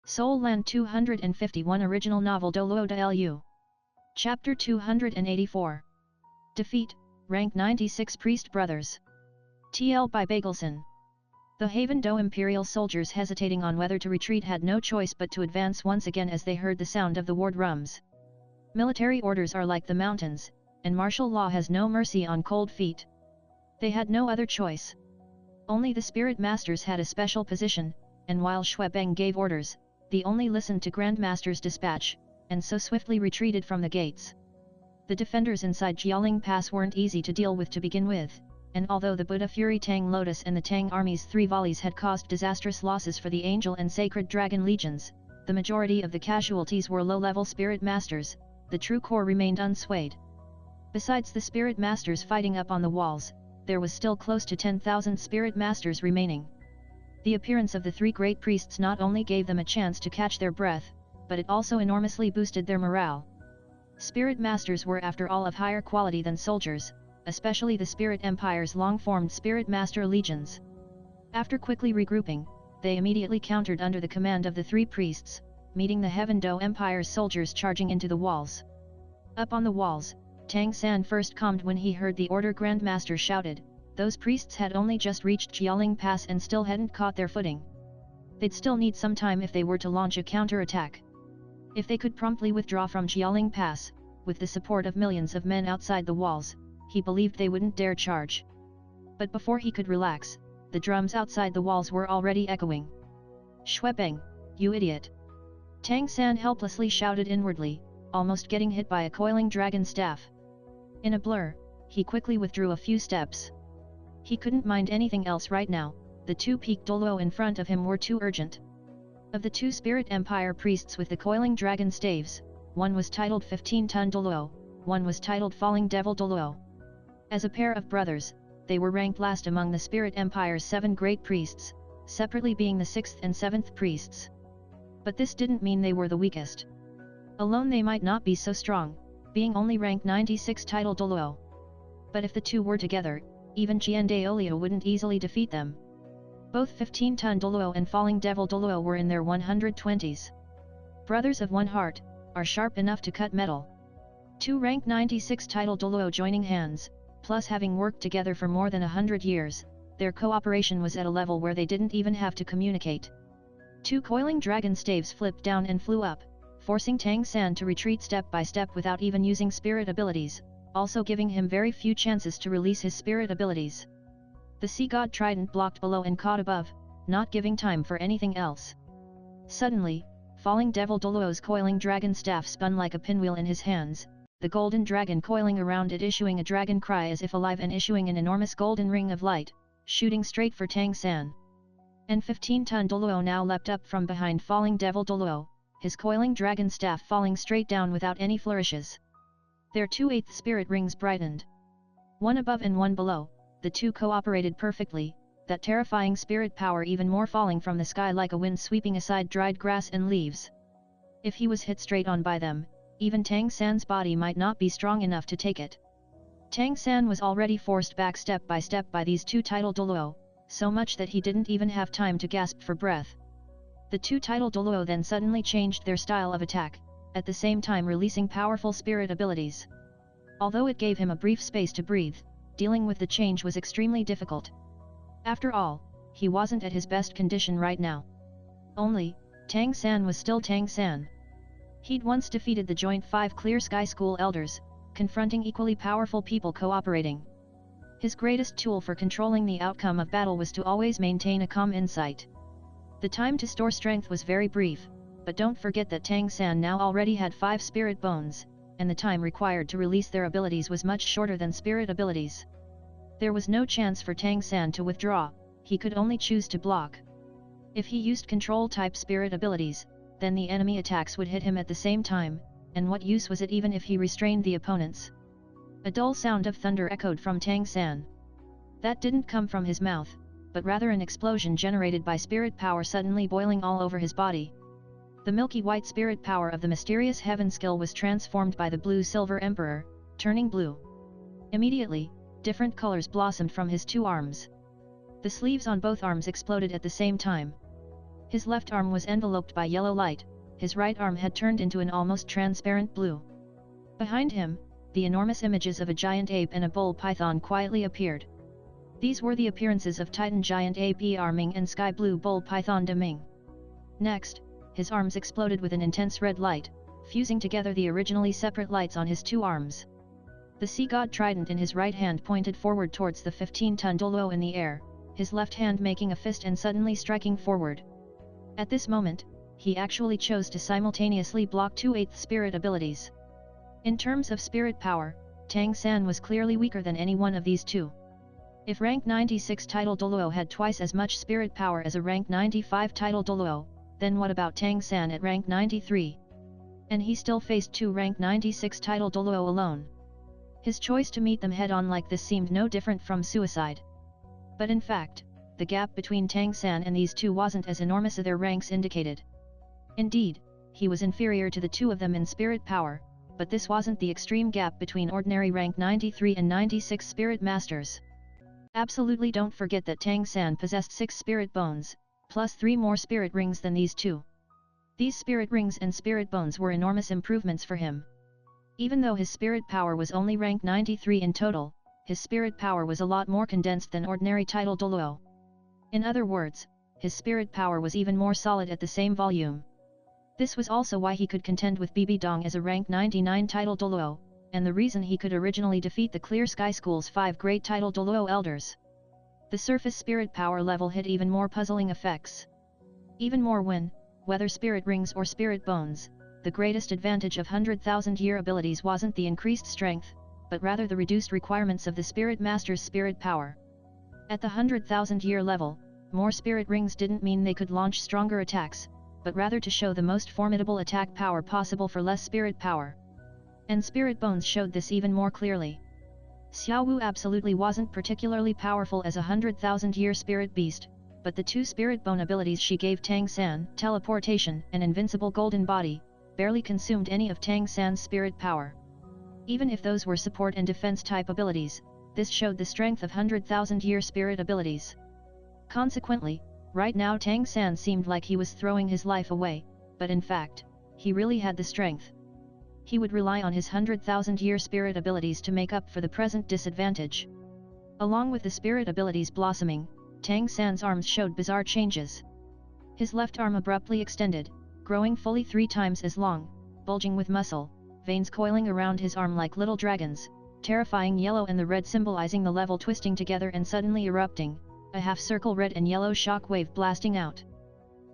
Seoul Land 251 Original Novel DouLuo DaLu. Chapter 284. Defeat, Rank 96 Priest Brothers. TL by Bagelson. The Haven-do Imperial soldiers hesitating on whether to retreat had no choice but to advance once again as they heard the sound of the war drums. Military orders are like the mountains, and martial law has no mercy on cold feet. They had no other choice. Only the spirit masters had a special position, and while Shuebeng gave orders, they only listened to Grandmaster's dispatch, and so swiftly retreated from the gates. The defenders inside Jialing Pass weren't easy to deal with to begin with, and although the Buddha Fury Tang Lotus and the Tang army's 3 volleys had caused disastrous losses for the Angel and Sacred Dragon legions, the majority of the casualties were low-level spirit masters. The true core remained unswayed. Besides the spirit masters fighting up on the walls, there was still close to 10,000 spirit masters remaining. The appearance of the 3 great priests not only gave them a chance to catch their breath, but it also enormously boosted their morale. Spirit masters were after all of higher quality than soldiers, especially the Spirit Empire's long-formed spirit master legions. After quickly regrouping, they immediately countered under the command of the 3 priests, meeting the Heaven-do Empire's soldiers charging into the walls. Up on the walls, Tang San first calmed when he heard the order Grandmaster shouted. Those priests had only just reached Jialing Pass and still hadn't caught their footing. They'd still need some time if they were to launch a counter-attack. If they could promptly withdraw from Jialing Pass, with the support of millions of men outside the walls, he believed they wouldn't dare charge. But before he could relax, the drums outside the walls were already echoing. "Shuebeng, you idiot!" Tang San helplessly shouted inwardly, almost getting hit by a coiling dragon staff. In a blur, he quickly withdrew a few steps. He couldn't mind anything else right now. The 2 peaked DouLuo in front of him were too urgent. Of the 2 Spirit Empire priests with the coiling dragon staves, one was titled 15-ton DouLuo, one was titled Falling Devil DouLuo. As a pair of brothers, they were ranked last among the Spirit Empire's 7 great priests, separately being the 6th and 7th priests. But this didn't mean they were the weakest. Alone they might not be so strong, being only rank 96 title DouLuo. But if the 2 were together, even DouLuo wouldn't easily defeat them. Both 15-ton DouLuo and Falling Devil DouLuo were in their 120s. Brothers of one heart, are sharp enough to cut metal. 2 rank 96 title DouLuo joining hands, plus having worked together for more than 100 years, their cooperation was at a level where they didn't even have to communicate. 2 coiling dragon staves flipped down and flew up, forcing Tang San to retreat step by step without even using spirit abilities, also giving him very few chances to release his spirit abilities. The Sea God Trident blocked below and caught above, not giving time for anything else. Suddenly, Falling Devil DouLuo's coiling dragon staff spun like a pinwheel in his hands, the golden dragon coiling around it issuing a dragon cry as if alive and issuing an enormous golden ring of light, shooting straight for Tang San. And 15-ton DouLuo now leapt up from behind Falling Devil DouLuo, his coiling dragon staff falling straight down without any flourishes. Their 2 8th spirit rings brightened. One above and one below, the 2 cooperated perfectly, that terrifying spirit power even more falling from the sky like a wind sweeping aside dried grass and leaves. If he was hit straight on by them, even Tang San's body might not be strong enough to take it. Tang San was already forced back step by step by these 2 title DouLuo, so much that he didn't even have time to gasp for breath. The 2 title DouLuo then suddenly changed their style of attack, at the same time releasing powerful spirit abilities. Although it gave him a brief space to breathe, dealing with the change was extremely difficult. After all, he wasn't at his best condition right now. Only, Tang San was still Tang San. He'd once defeated the joint 5 Clear Sky School elders, confronting equally powerful people cooperating. His greatest tool for controlling the outcome of battle was to always maintain a calm insight. The time to store strength was very brief, but don't forget that Tang San now already had 5 spirit bones, and the time required to release their abilities was much shorter than spirit abilities. There was no chance for Tang San to withdraw, he could only choose to block. If he used control-type spirit abilities, then the enemy attacks would hit him at the same time, and what use was it even if he restrained the opponents? A dull sound of thunder echoed from Tang San. That didn't come from his mouth, but rather an explosion generated by spirit power suddenly boiling all over his body. The milky white spirit power of the mysterious heaven skill was transformed by the blue-silver emperor, turning blue. Immediately, different colors blossomed from his 2 arms. The sleeves on both arms exploded at the same time. His left arm was enveloped by yellow light, his right arm had turned into an almost transparent blue. Behind him, the enormous images of a giant ape and a bull python quietly appeared. These were the appearances of Titan Giant Ape Arming and Sky Blue Bull Python Deming. Next, his arms exploded with an intense red light, fusing together the originally separate lights on his two arms. The sea god trident in his right hand pointed forward towards the 15-ton DouLuo in the air, his left hand making a fist and suddenly striking forward. At this moment, he actually chose to simultaneously block 2/8 spirit abilities. In terms of spirit power, Tang San was clearly weaker than any one of these two. If rank 96 title DouLuo had twice as much spirit power as a rank 95 title DouLuo, then what about Tang San at rank 93? And he still faced two rank 96 title DouLuo alone. His choice to meet them head-on like this seemed no different from suicide. But in fact, the gap between Tang San and these two wasn't as enormous as their ranks indicated. Indeed, he was inferior to the two of them in spirit power, but this wasn't the extreme gap between ordinary rank 93 and 96 spirit masters. Absolutely don't forget that Tang San possessed 6 spirit bones, plus 3 more spirit rings than these two. These spirit rings and spirit bones were enormous improvements for him. Even though his spirit power was only rank 93 in total, his spirit power was a lot more condensed than ordinary title DouLuo. In other words, his spirit power was even more solid at the same volume. This was also why he could contend with Bibi Dong as a rank 99 title DouLuo, and the reason he could originally defeat the Clear Sky School's 5 great title DouLuo elders. The surface spirit power level hid even more puzzling effects. Even more when, whether spirit rings or spirit bones, the greatest advantage of 100,000-year abilities wasn't the increased strength, but rather the reduced requirements of the spirit master's spirit power. At the 100,000-year level, more spirit rings didn't mean they could launch stronger attacks, but rather to show the most formidable attack power possible for less spirit power. And spirit bones showed this even more clearly. Xiao Wu absolutely wasn't particularly powerful as a 100,000-year spirit beast, but the two spirit bone abilities she gave Tang San, teleportation and invincible golden body, barely consumed any of Tang San's spirit power. Even if those were support and defense type abilities, this showed the strength of 100,000-year spirit abilities. Consequently, right now Tang San seemed like he was throwing his life away, but in fact, he really had the strength. He would rely on his 100,000-year spirit abilities to make up for the present disadvantage. Along with the spirit abilities blossoming, Tang San's arms showed bizarre changes. His left arm abruptly extended, growing fully 3 times as long, bulging with muscle, veins coiling around his arm like little dragons, terrifying yellow and the red symbolizing the level twisting together and suddenly erupting, a half-circle red and yellow shockwave blasting out.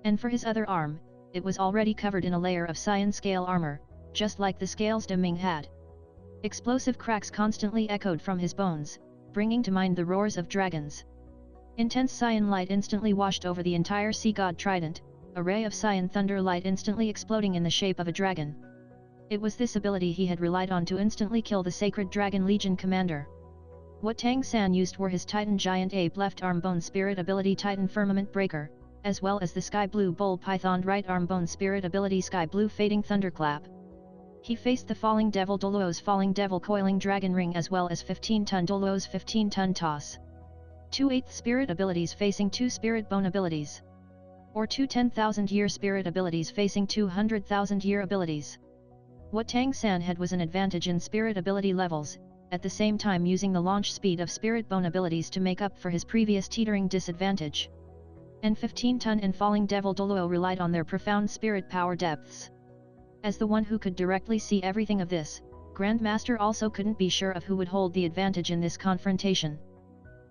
And for his other arm, it was already covered in a layer of cyan scale armor, just like the scales De Ming had. Explosive cracks constantly echoed from his bones, bringing to mind the roars of dragons. Intense cyan light instantly washed over the entire sea god trident, a ray of cyan thunder light instantly exploding in the shape of a dragon. It was this ability he had relied on to instantly kill the Sacred Dragon Legion commander. What Tang San used were his Titan Giant Ape left arm bone spirit ability Titan Firmament Breaker, as well as the Sky Blue Bull Python right arm bone spirit ability Sky Blue Fading Thunderclap. He faced the Falling Devil DouLuo's Falling Devil Coiling Dragon Ring as well as 15-ton DouLuo's 15-ton Toss. 2/8 spirit abilities facing 2 spirit bone abilities. Or 2 10,000-year spirit abilities facing 200,000-year abilities. What Tang San had was an advantage in spirit ability levels, at the same time using the launch speed of spirit bone abilities to make up for his previous teetering disadvantage. And 15-ton and Falling Devil DouLuo relied on their profound spirit power depths. As the one who could directly see everything of this, Grandmaster also couldn't be sure of who would hold the advantage in this confrontation.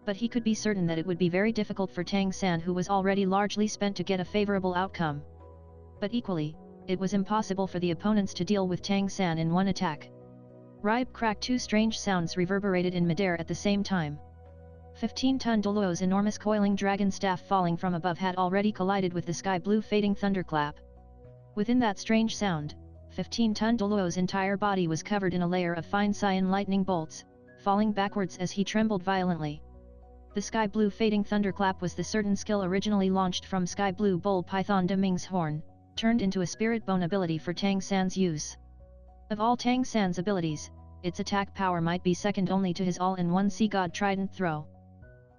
But he could be certain that it would be very difficult for Tang San, who was already largely spent, to get a favorable outcome. But equally, it was impossible for the opponents to deal with Tang San in one attack. Ripe crack, 2 strange sounds reverberated in midair at the same time. 15-ton DouLuo's enormous coiling dragon staff falling from above had already collided with the Sky Blue Fading Thunderclap. Within that strange sound, 15-ton DouLuo's entire body was covered in a layer of fine cyan lightning bolts, falling backwards as he trembled violently. The Sky Blue Fading Thunderclap was the certain skill originally launched from Sky Blue Bull Python De Ming's horn, turned into a spirit bone ability for Tang San's use. Of all Tang San's abilities, its attack power might be second only to his all-in-one Sea God Trident throw.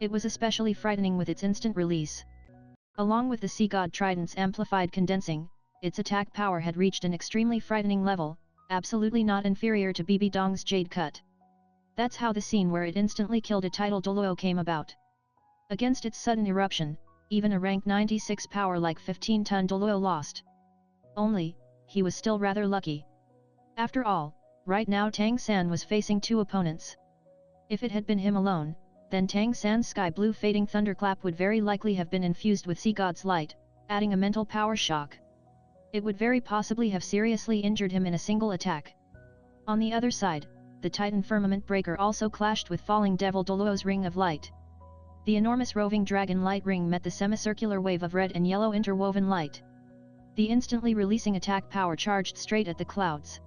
It was especially frightening with its instant release. Along with the Sea God Trident's amplified condensing, its attack power had reached an extremely frightening level, absolutely not inferior to BB Dong's Jade Cut. That's how the scene where it instantly killed a title DouLuo came about. Against its sudden eruption, even a rank 96 power like 15-ton DouLuo lost. Only, he was still rather lucky. After all, right now Tang San was facing two opponents. If it had been him alone, then Tang San's sky blue fading thunderclap would very likely have been infused with Sea God's light, adding a mental power shock. It would very possibly have seriously injured him in a single attack. On the other side, the Titan Firmament Breaker also clashed with Falling Devil DouLuo's Ring of Light. The enormous roving dragon light ring met the semicircular wave of red and yellow interwoven light. The instantly releasing attack power charged straight at the clouds.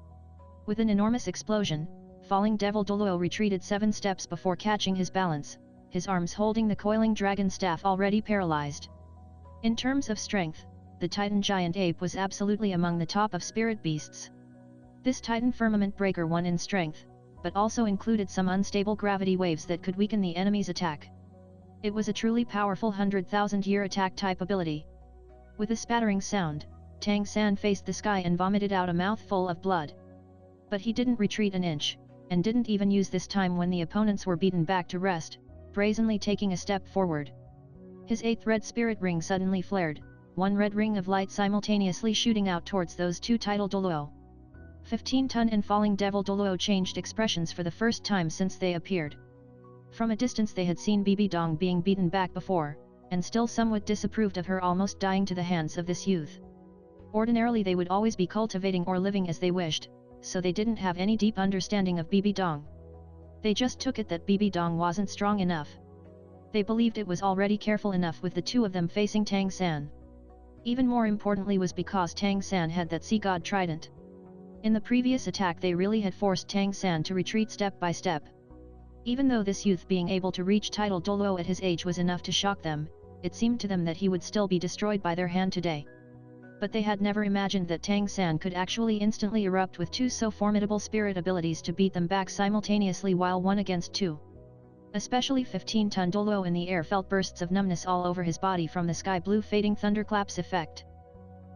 With an enormous explosion, Falling Devil DouLuo retreated 7 steps before catching his balance, his arms holding the coiling dragon staff already paralyzed. In terms of strength, the Titan Giant Ape was absolutely among the top of spirit beasts. This Titan Firmament Breaker won in strength, but also included some unstable gravity waves that could weaken the enemy's attack. It was a truly powerful 100,000-year attack type ability. With a spattering sound, Tang San faced the sky and vomited out a mouthful of blood. But he didn't retreat an inch, and didn't even use this time when the opponents were beaten back to rest, brazenly taking a step forward. His 8th red spirit ring suddenly flared, one red ring of light simultaneously shooting out towards those two title DouLuo. 15-ton and Falling Devil DouLuo changed expressions for the first time since they appeared. From a distance they had seen BB Dong being beaten back before, and still somewhat disapproved of her almost dying to the hands of this youth. Ordinarily they would always be cultivating or living as they wished, so they didn't have any deep understanding of BB Dong. They just took it that BB Dong wasn't strong enough. They believed it was already careful enough with the two of them facing Tang San. Even more importantly was because Tang San had that Sea God Trident. In the previous attack they really had forced Tang San to retreat step by step. Even though this youth being able to reach title DouLuo at his age was enough to shock them, it seemed to them that he would still be destroyed by their hand today. But they had never imagined that Tang San could actually instantly erupt with two so formidable spirit abilities to beat them back simultaneously while 1 against 2. Especially 15-ton DouLuo in the air felt bursts of numbness all over his body from the sky blue fading thunderclap's effect.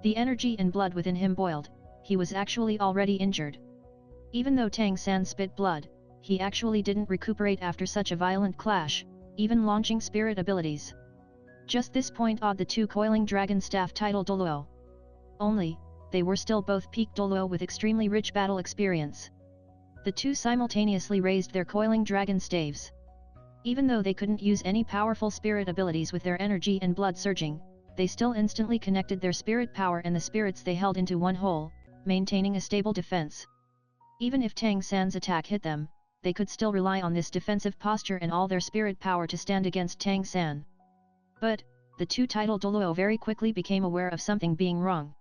The energy and blood within him boiled, he was actually already injured. Even though Tang San spit blood, he actually didn't recuperate after such a violent clash, even launching spirit abilities. Just this point awed the two coiling dragon staff title DouLuo. Only, they were still both peak DouLuo with extremely rich battle experience. The two simultaneously raised their coiling dragon staves. Even though they couldn't use any powerful spirit abilities with their energy and blood surging, they still instantly connected their spirit power and the spirits they held into one whole, maintaining a stable defense. Even if Tang San's attack hit them, they could still rely on this defensive posture and all their spirit power to stand against Tang San. But, the two title DouLuo very quickly became aware of something being wrong.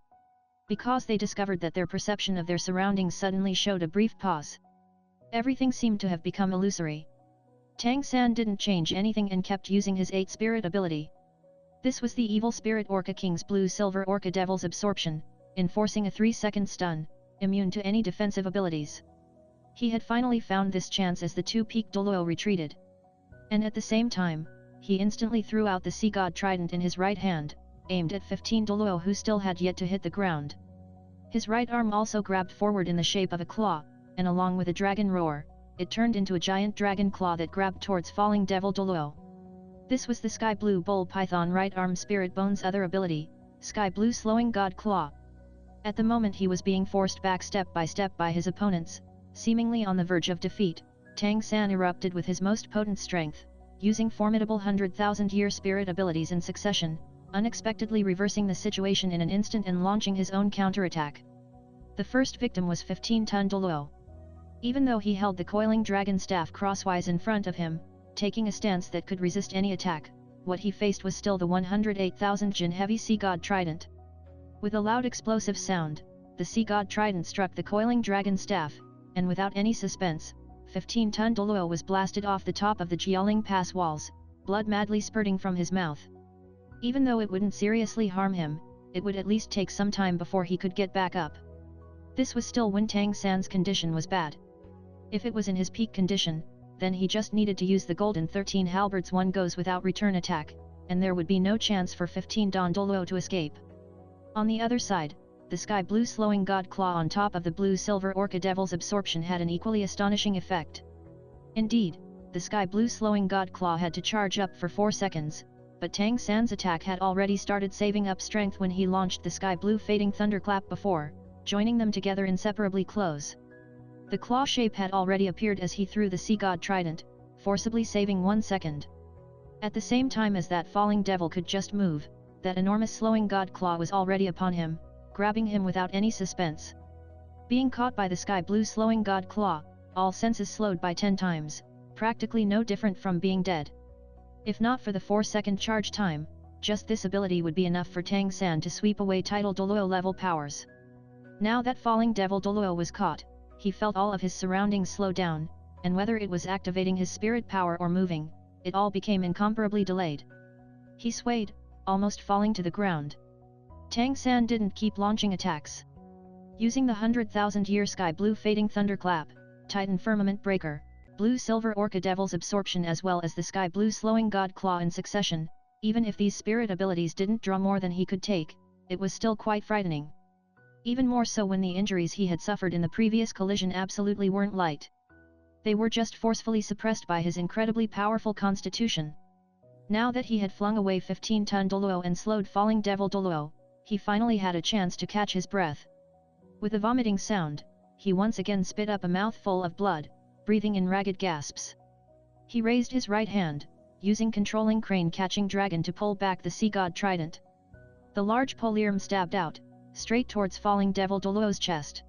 Because they discovered that their perception of their surroundings suddenly showed a brief pause. Everything seemed to have become illusory. Tang San didn't change anything and kept using his 8 spirit ability. This was the Evil Spirit Orca King's Blue-Silver Orca Devil's Absorption, enforcing a 3-second stun, immune to any defensive abilities. He had finally found this chance as the two peak DouLuo retreated. And at the same time, he instantly threw out the Sea God Trident in his right hand, aimed at 15 DouLuo who still had yet to hit the ground. His right arm also grabbed forward in the shape of a claw, and along with a dragon roar, it turned into a giant dragon claw that grabbed towards Falling Devil DouLuo. This was the Sky Blue Bull Python right arm Spirit Bone's other ability, Sky Blue Slowing God Claw. At the moment he was being forced back step by his opponents, seemingly on the verge of defeat, Tang San erupted with his most potent strength, using formidable 100,000-year spirit abilities in succession, unexpectedly reversing the situation in an instant and launching his own counterattack. The first victim was 15-ton DouLuo. Even though he held the coiling dragon staff crosswise in front of him, taking a stance that could resist any attack, what he faced was still the 108,000 Jin heavy Sea God Trident. With a loud explosive sound, the Sea God Trident struck the coiling dragon staff, and without any suspense, 15-ton DouLuo was blasted off the top of the Jialing Pass walls, blood madly spurting from his mouth. Even though it wouldn't seriously harm him, it would at least take some time before he could get back up. This was still when Tang San's condition was bad. If it was in his peak condition, then he just needed to use the Golden 13 Halberds 1 goes without return attack, and there would be no chance for 15 DouLuo to escape. On the other side, the sky blue slowing god claw on top of the blue-silver orca devil's absorption had an equally astonishing effect. Indeed, the sky blue slowing god claw had to charge up for 4 seconds, but Tang San's attack had already started saving up strength when he launched the sky blue fading thunderclap before, joining them together inseparably close. The claw shape had already appeared as he threw the sea god trident, forcibly saving 1 second. At the same time as that falling devil could just move, that enormous slowing god claw was already upon him, grabbing him without any suspense. Being caught by the sky blue slowing god claw, all senses slowed by 10 times, practically no different from being dead. If not for the 4-second charge time, just this ability would be enough for Tang San to sweep away tidal DouLuo level powers. Now that falling devil DouLuo was caught, he felt all of his surroundings slow down, and whether it was activating his spirit power or moving, it all became incomparably delayed. He swayed, almost falling to the ground. Tang San didn't keep launching attacks. Using the 100,000-year sky blue fading thunderclap, Titan firmament breaker, blue silver orca devil's absorption as well as the sky blue slowing god claw in succession, even if these spirit abilities didn't draw more than he could take, it was still quite frightening. Even more so when the injuries he had suffered in the previous collision absolutely weren't light. They were just forcefully suppressed by his incredibly powerful constitution. Now that he had flung away 15-ton DouLuo and slowed falling devil DouLuo, he finally had a chance to catch his breath. With a vomiting sound, he once again spit up a mouthful of blood, breathing in ragged gasps. He raised his right hand, using controlling crane catching dragon to pull back the sea god trident. The large polearm stabbed out, straight towards falling devil DouLuo's chest.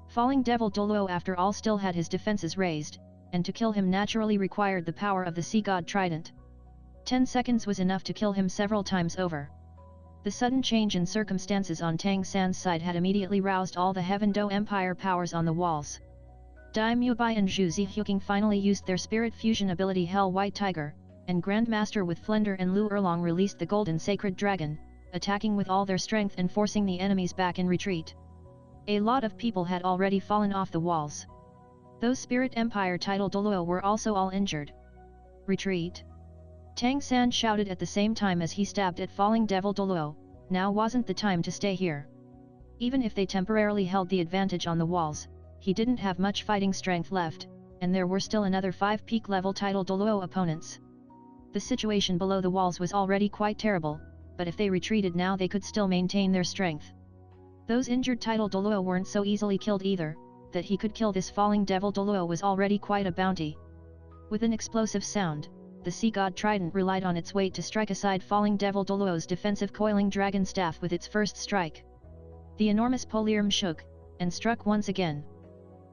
Falling devil DouLuo after all still had his defenses raised, and to kill him naturally required the power of the sea god trident. 10 seconds was enough to kill him several times over. The sudden change in circumstances on Tang San's side had immediately roused all the Heaven Do Empire powers on the walls. Dai Mubai and Zhu Zihuking finally used their spirit fusion ability Hell White Tiger, and Grandmaster with Flender and Lu Erlong released the Golden Sacred Dragon, attacking with all their strength and forcing the enemies back in retreat. A lot of people had already fallen off the walls. Those Spirit Empire title DouLuo were also all injured. Retreat! Tang San shouted at the same time as he stabbed at falling devil DouLuo, now wasn't the time to stay here. Even if they temporarily held the advantage on the walls, he didn't have much fighting strength left, and there were still another 5 peak level title DouLuo opponents. The situation below the walls was already quite terrible, but if they retreated now they could still maintain their strength. Those injured title DouLuo weren't so easily killed either, that he could kill this falling devil DouLuo was already quite a bounty. With an explosive sound, the sea god trident relied on its weight to strike aside falling devil DouLuo's defensive coiling dragon staff with its first strike. The enormous polearm shook, and struck once again.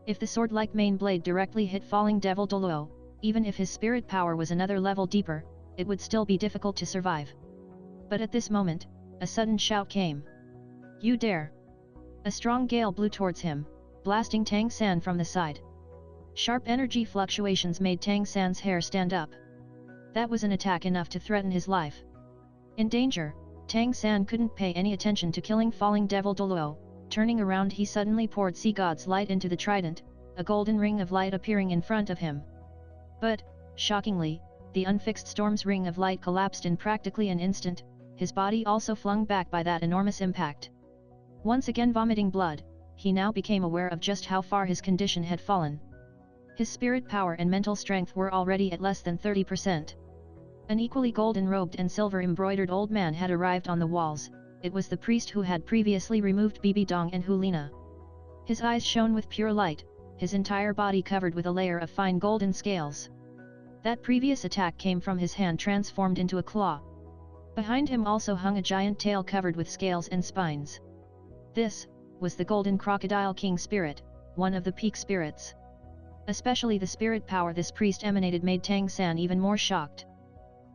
If the sword-like main blade directly hit falling devil DouLuo, even if his spirit power was another level deeper, it would still be difficult to survive. But at this moment, a sudden shout came. "You dare!" A strong gale blew towards him, blasting Tang San from the side. Sharp energy fluctuations made Tang San's hair stand up. That was an attack enough to threaten his life. In danger, Tang San couldn't pay any attention to killing falling devil DouLuo. Turning around he suddenly poured sea god's light into the trident, a golden ring of light appearing in front of him. But, shockingly, the unfixed storm's ring of light collapsed in practically an instant, his body also flung back by that enormous impact. Once again vomiting blood, he now became aware of just how far his condition had fallen. His spirit power and mental strength were already at less than 30%. An equally golden-robed and silver-embroidered old man had arrived on the walls. It was the priest who had previously removed Bibi Dong and Hulina. His eyes shone with pure light, his entire body covered with a layer of fine golden scales. That previous attack came from his hand transformed into a claw. Behind him also hung a giant tail covered with scales and spines. This was the Golden Crocodile King Spirit, one of the peak spirits. Especially the spirit power this priest emanated made Tang San even more shocked.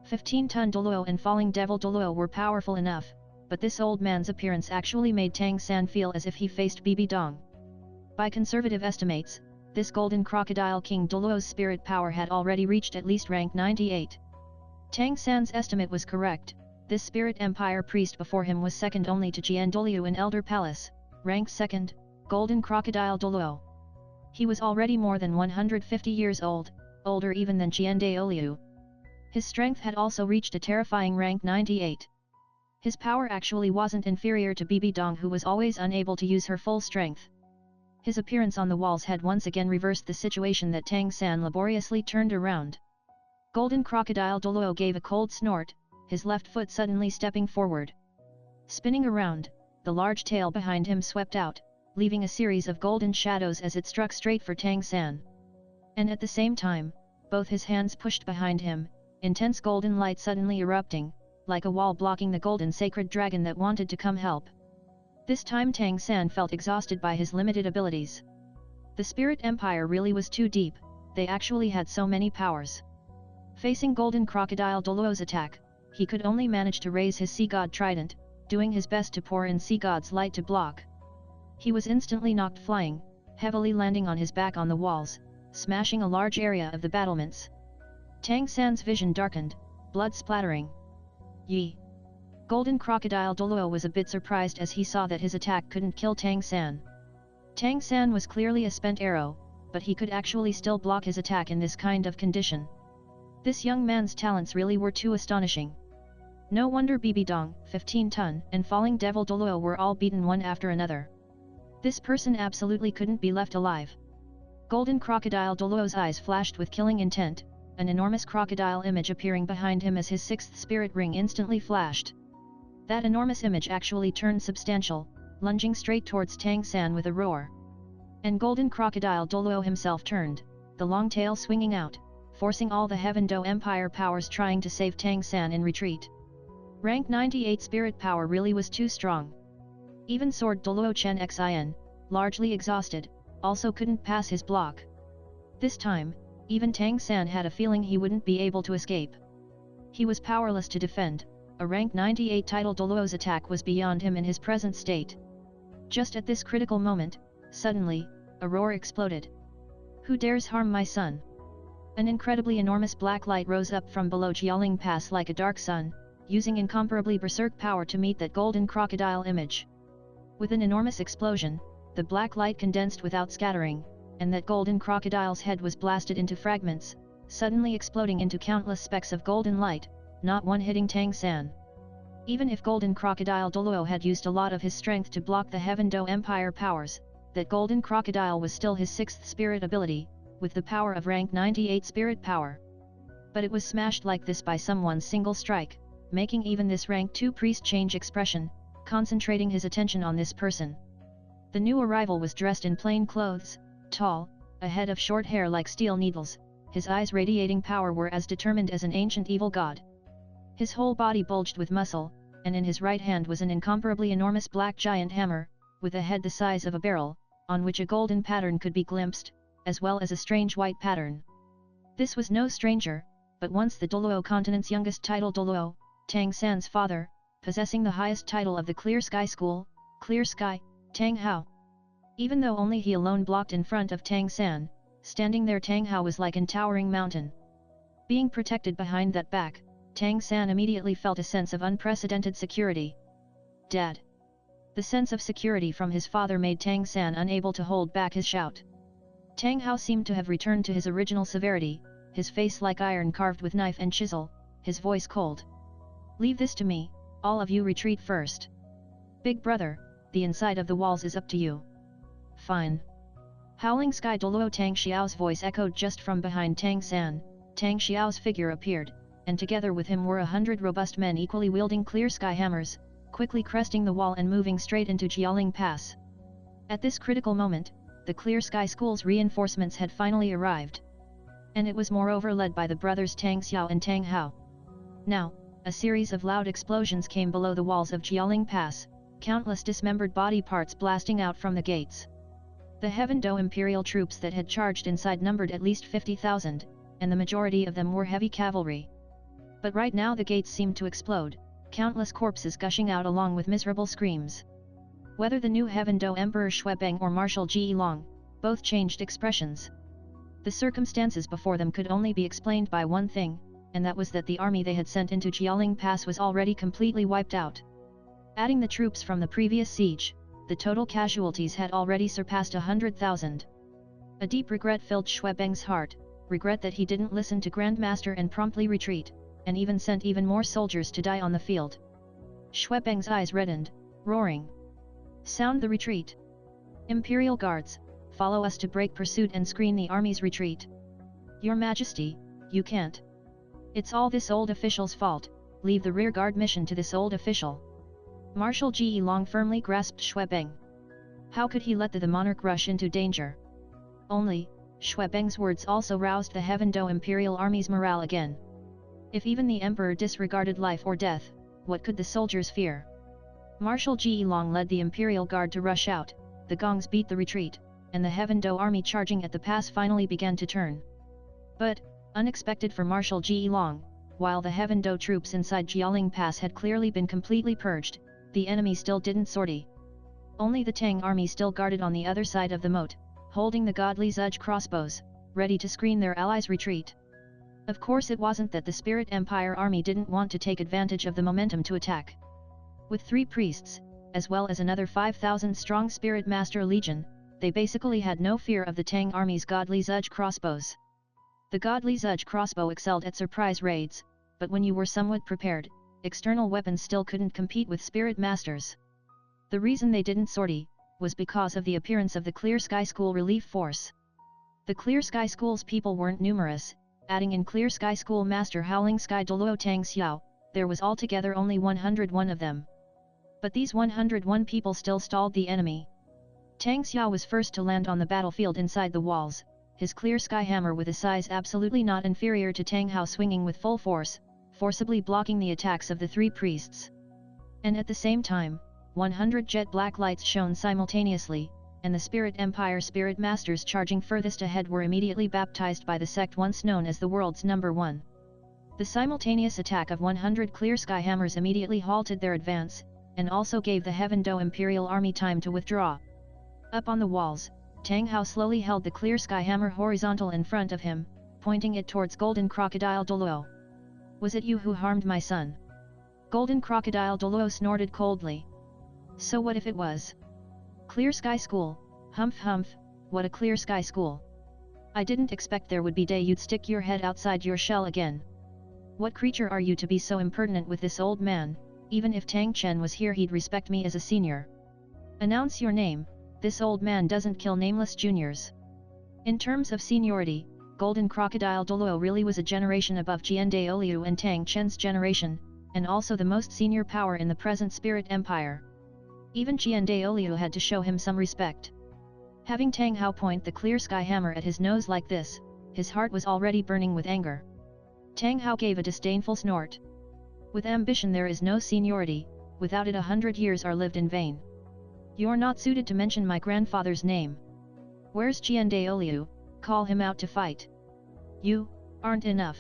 15-ton DouLuo and falling devil DouLuo were powerful enough, but this old man's appearance actually made Tang San feel as if he faced Bibi Dong. By conservative estimates, this Golden Crocodile King DouLuo's spirit power had already reached at least rank 98. Tang San's estimate was correct. This Spirit Empire priest before him was second only to Jian DouLu in Elder Palace, rank 2nd, Golden Crocodile DouLuo. He was already more than 150 years old, older even than Jian DouLu. His strength had also reached a terrifying rank 98. His power actually wasn't inferior to Bibi Dong, who was always unable to use her full strength. His appearance on the walls had once again reversed the situation that Tang San laboriously turned around. Golden Crocodile DouLuo gave a cold snort, his left foot suddenly stepping forward. Spinning around, the large tail behind him swept out, leaving a series of golden shadows as it struck straight for Tang San. And at the same time, both his hands pushed behind him, intense golden light suddenly erupting, like a wall blocking the golden sacred dragon that wanted to come help. This time Tang San felt exhausted by his limited abilities. The Spirit Empire really was too deep, they actually had so many powers. Facing Golden Crocodile DouLuo's attack, he could only manage to raise his Sea God Trident, doing his best to pour in Sea God's light to block. He was instantly knocked flying, heavily landing on his back on the walls, smashing a large area of the battlements. Tang San's vision darkened, blood splattering. Yi! Golden Crocodile DouLuo was a bit surprised as he saw that his attack couldn't kill Tang San. Tang San was clearly a spent arrow, but he could actually still block his attack in this kind of condition. This young man's talents really were too astonishing. No wonder Bibi Dong, 15 Ton, and Falling Devil DouLuo were all beaten one after another. This person absolutely couldn't be left alive. Golden Crocodile DouLuo's eyes flashed with killing intent, an enormous crocodile image appearing behind him as his sixth spirit ring instantly flashed. That enormous image actually turned substantial, lunging straight towards Tang San with a roar. And Golden Crocodile DouLuo himself turned, the long tail swinging out, forcing all the Heaven Do Empire powers trying to save Tang San in retreat. Rank 98 spirit power really was too strong. Even Sword DouLuo Chen Xin, largely exhausted, also couldn't pass his block. This time, even Tang San had a feeling he wouldn't be able to escape. He was powerless to defend, a rank 98 title DouLuo's attack was beyond him in his present state. Just at this critical moment, suddenly, a roar exploded. Who dares harm my son? An incredibly enormous black light rose up from below Jialing Pass like a dark sun, using incomparably berserk power to meet that golden crocodile image. With an enormous explosion, the black light condensed without scattering, and that golden crocodile's head was blasted into fragments, suddenly exploding into countless specks of golden light, not one hitting Tang San. Even if Golden Crocodile DouLuo had used a lot of his strength to block the Heaven Do Empire powers, that Golden Crocodile was still his sixth spirit ability, with the power of rank 98 spirit power. But it was smashed like this by someone's single strike, making even this rank 2 priest change expression, concentrating his attention on this person. The new arrival was dressed in plain clothes, tall, a head of short hair like steel needles, his eyes radiating power were as determined as an ancient evil god. His whole body bulged with muscle, and in his right hand was an incomparably enormous black giant hammer, with a head the size of a barrel, on which a golden pattern could be glimpsed, as well as a strange white pattern. This was no stranger, but once the DouLuo continent's youngest title DouLuo, Tang San's father, possessing the highest title of the Clear Sky School, Clear Sky, Tang Hao. Even though only he alone blocked in front of Tang San, standing there Tang Hao was like a towering mountain. Being protected behind that back, Tang San immediately felt a sense of unprecedented security. Dad! The sense of security from his father made Tang San unable to hold back his shout. Tang Hao seemed to have returned to his original severity, his face like iron carved with knife and chisel, his voice cold. Leave this to me, all of you retreat first. Big brother, the inside of the walls is up to you. Fine. Howling Sky DouLuo Tang Xiao's voice echoed just from behind Tang San. Tang Xiao's figure appeared, and together with him were 100 robust men equally wielding clear sky hammers, quickly cresting the wall and moving straight into Jialing Pass. At this critical moment, the Clear Sky School's reinforcements had finally arrived. And it was moreover led by the brothers Tang Xiao and Tang Hao. Now, a series of loud explosions came below the walls of Jialing Pass, countless dismembered body parts blasting out from the gates. The Heaven Do Imperial troops that had charged inside numbered at least 50,000, and the majority of them were heavy cavalry. But right now the gates seemed to explode, countless corpses gushing out along with miserable screams. Whether the new Heaven Do Emperor Shuebeng or Marshal Ji Long, both changed expressions. The circumstances before them could only be explained by one thing, and that was that the army they had sent into Jialing Pass was already completely wiped out. Adding the troops from the previous siege, the total casualties had already surpassed 100,000. A deep regret filled Shuebeng's heart, regret that he didn't listen to Grandmaster and promptly retreat, and even sent even more soldiers to die on the field. Xuebeng's eyes reddened, roaring. Sound the retreat. Imperial guards, follow us to break pursuit and screen the army's retreat. Your Majesty, you can't. It's all this old official's fault, leave the rearguard mission to this old official. Marshal Ji Long firmly grasped Xuebeng. How could he let the monarch rush into danger? Only, Xuebeng's words also roused the Heaven Do Imperial Army's morale again. If even the emperor disregarded life or death, what could the soldiers fear? Marshal Ji Long led the Imperial Guard to rush out, the gongs beat the retreat, and the Heaven Do army charging at the pass finally began to turn. But, unexpected for Marshal Ji Long, while the Heaven Do troops inside Jialing Pass had clearly been completely purged, the enemy still didn't sortie. Only the Tang army still guarded on the other side of the moat, holding the godly Zudge crossbows, ready to screen their allies' retreat. Of course it wasn't that the Spirit Empire army didn't want to take advantage of the momentum to attack. With 3 priests, as well as another 5,000-strong Spirit Master Legion, they basically had no fear of the Tang army's godly Zudge crossbows. The godly Zudge crossbow excelled at surprise raids, but when you were somewhat prepared, external weapons still couldn't compete with Spirit Masters. The reason they didn't sortie was because of the appearance of the Clear Sky School relief force. The Clear Sky School's people weren't numerous, adding in Clear Sky School Master Howling Sky DouLuo Tang Xiao, there was altogether only 101 of them. But these 101 people still stalled the enemy. Tang Xiao was first to land on the battlefield inside the walls, his clear sky hammer with a size absolutely not inferior to Tang Hao swinging with full force, forcibly blocking the attacks of the 3 priests. And at the same time, 100 jet black lights shone simultaneously, and the Spirit Empire Spirit Masters charging furthest ahead were immediately baptized by the sect once known as the world's #1. The simultaneous attack of 100 clear sky hammers immediately halted their advance, and also gave the Heaven Do Imperial Army time to withdraw. Up on the walls, Tang Hao slowly held the clear sky hammer horizontal in front of him, pointing it towards Golden Crocodile DouLuo. Was it you who harmed my son? Golden Crocodile DouLuo snorted coldly. So what if it was? Clear Sky School, humph humph, what a Clear Sky School. I didn't expect there would be day you'd stick your head outside your shell again. What creature are you to be so impertinent with this old man? Even if Tang Chen was here he'd respect me as a senior. Announce your name, this old man doesn't kill nameless juniors. In terms of seniority, Golden Crocodile DouLuo really was a generation above DouLuo and Tang Chen's generation, and also the most senior power in the present Spirit Empire. Even DouLuo had to show him some respect. Having Tang Hao point the clear sky hammer at his nose like this, his heart was already burning with anger. Tang Hao gave a disdainful snort. With ambition there is no seniority, without it 100 years are lived in vain. You're not suited to mention my grandfather's name. Where's DouLuo? Call him out to fight. You aren't enough.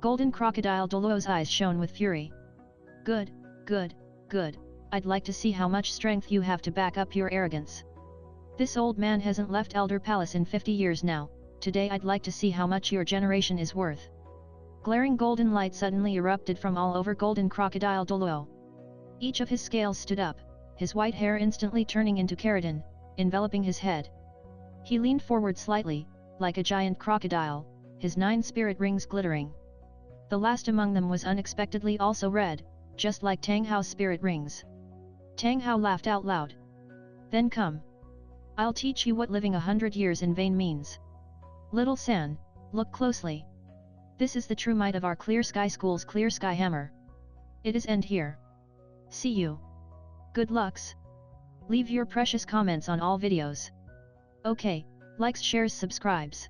Golden Crocodile DouLuo's eyes shone with fury. Good, good, good. I'd like to see how much strength you have to back up your arrogance. This old man hasn't left Elder Palace in 50 years now, today I'd like to see how much your generation is worth. Glaring golden light suddenly erupted from all over Golden Crocodile DouLuo. Each of his scales stood up, his white hair instantly turning into keratin, enveloping his head. He leaned forward slightly, like a giant crocodile, his 9 spirit rings glittering. The last among them was unexpectedly also red, just like Tang Hao's spirit rings. Tang Hao laughed out loud. Then come. I'll teach you what living 100 years in vain means. Little San, look closely. This is the true might of our Clear Sky School's Clear Sky Hammer. It is end here. See you. Good lucks. Leave your precious comments on all videos. Okay, likes, shares, subscribes.